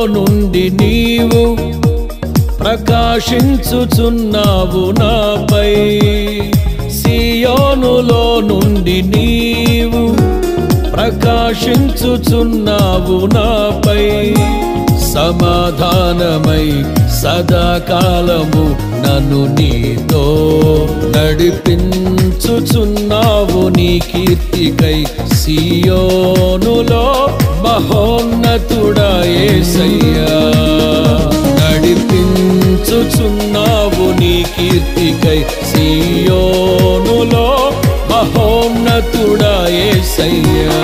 నుండి నీవు ప్రకాశించుచున్నావు నాపై, సియోనులో నుండి నీవు ప్రకాశించుచున్నావు నాపై. సమాధానమై సదాకాలము నన్ను నీతో నడిపించుచున్నావు నీ కీర్తికై. సియోనులో మహోన్నతుడా యేసయ్యా, నడిపించుచున్నావు నీ కీర్తికై. సియోనులో మహోన్నతుడా యేసయ్యా.